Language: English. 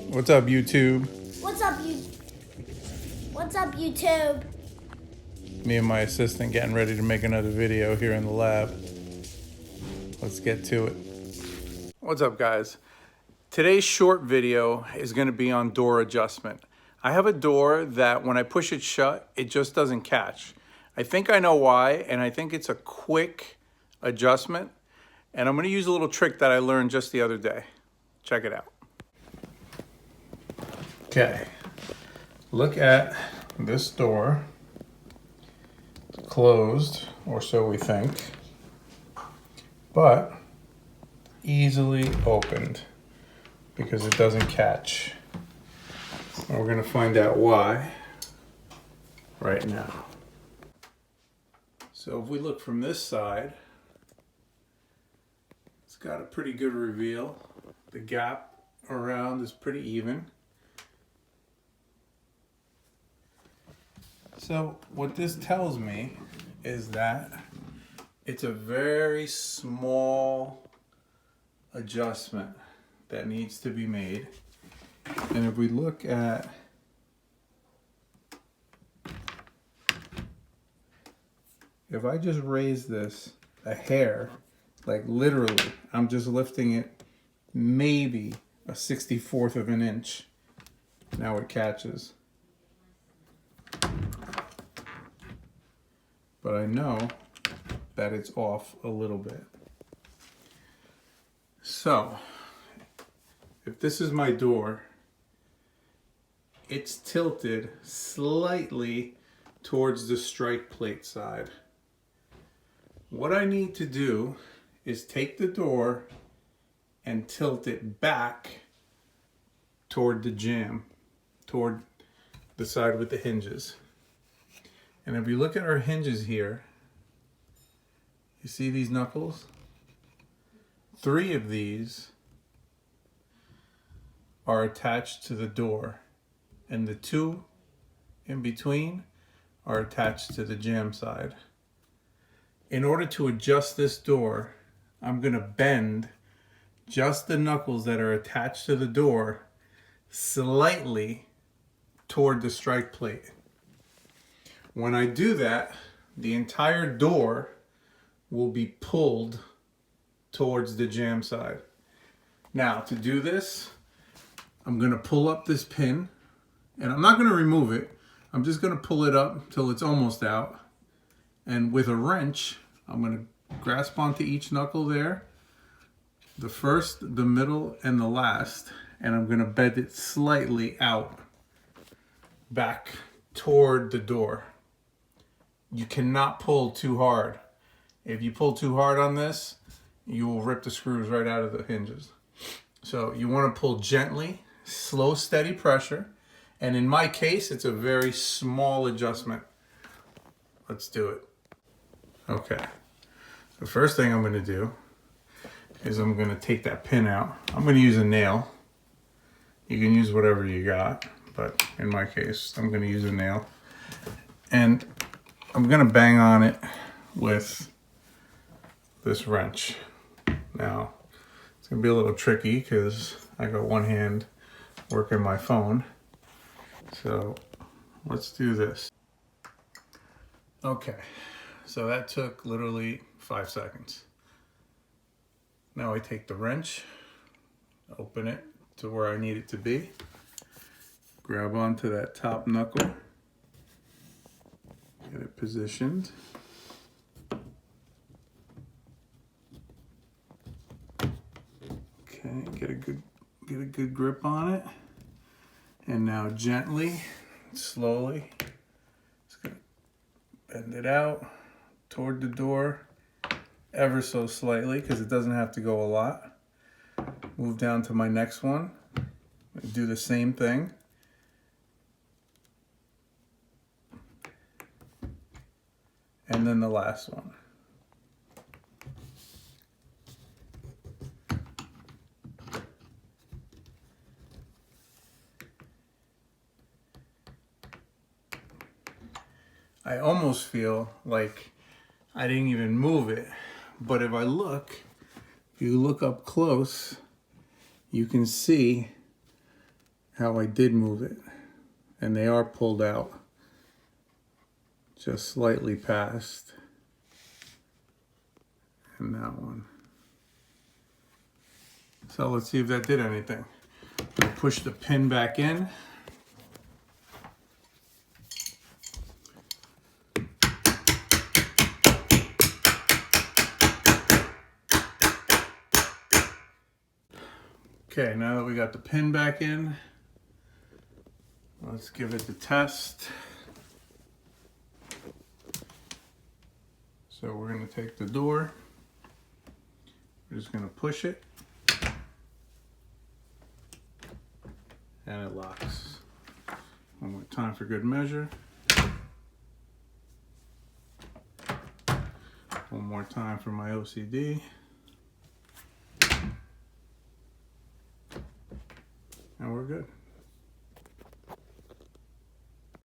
What's up, YouTube? What's up, YouTube? Me and my assistant getting ready to make another video here in the lab. Let's get to it. What's up, guys? Today's short video is going to be on door adjustment. I have a door that when I push it shut, it just doesn't catch. I think I know why, and I think it's a quick adjustment. And I'm going to use a little trick that I learned just the other day. Check it out. Okay, look at this door. Closed, or so we think, but easily opened because it doesn't catch. And we're going to find out why right now. So if we look from this side, it's got a pretty good reveal. The gap around is pretty even. So what this tells me is that it's a very small adjustment that needs to be made. And if we look at if I just raise this a hair, like literally, I'm just lifting it maybe a 64th of an inch. Now it catches. But I know that it's off a little bit. So, if this is my door, it's tilted slightly towards the strike plate side. What I need to do is take the door and tilt it back toward the jamb, toward the side with the hinges. And if you look at our hinges here, you see these knuckles? 3 of these are attached to the door, and the 2 in between are attached to the jamb side. In order to adjust this door, I'm going to bend just the knuckles that are attached to the door slightly toward the strike plate. When I do that, the entire door will be pulled towards the jamb side. Now, to do this, I'm going to pull up this pin, and I'm not going to remove it. I'm just going to pull it up till it's almost out. And with a wrench, I'm going to grasp onto each knuckle there, the first, the middle, and the last, and I'm going to bend it slightly out back toward the door. You cannot pull too hard. If you pull too hard on this, you will rip the screws right out of the hinges. So you want to pull gently, slow, steady pressure. And in my case, it's a very small adjustment. Let's do it. Okay. The first thing I'm going to do is I'm going to take that pin out. I'm going to use a nail. You can use whatever you got, but in my case, I'm going to use a nail. And I'm going to bang on it with this wrench. Now, it's going to be a little tricky because I got one hand working my phone. So let's do this. Okay, so that took literally 5 seconds. Now I take the wrench, open it to where I need it to be, grab onto that top knuckle, get it positioned. Okay, get a good grip on it. And now gently, slowly, just gonna bend it out toward the door ever so slightly because it doesn't have to go a lot. Move down to my next one. Do the same thing. And then the last one. I almost feel like I didn't even move it, but if you look up close, you can see how I did move it. And they are pulled out just slightly past. And that one. So let's see if that did anything. I'll push the pin back in. Okay, now that we got the pin back in, let's give it the test. So we're going to take the door, we're just going to push it, and it locks. One more time for good measure. One more time for my OCD. And we're good.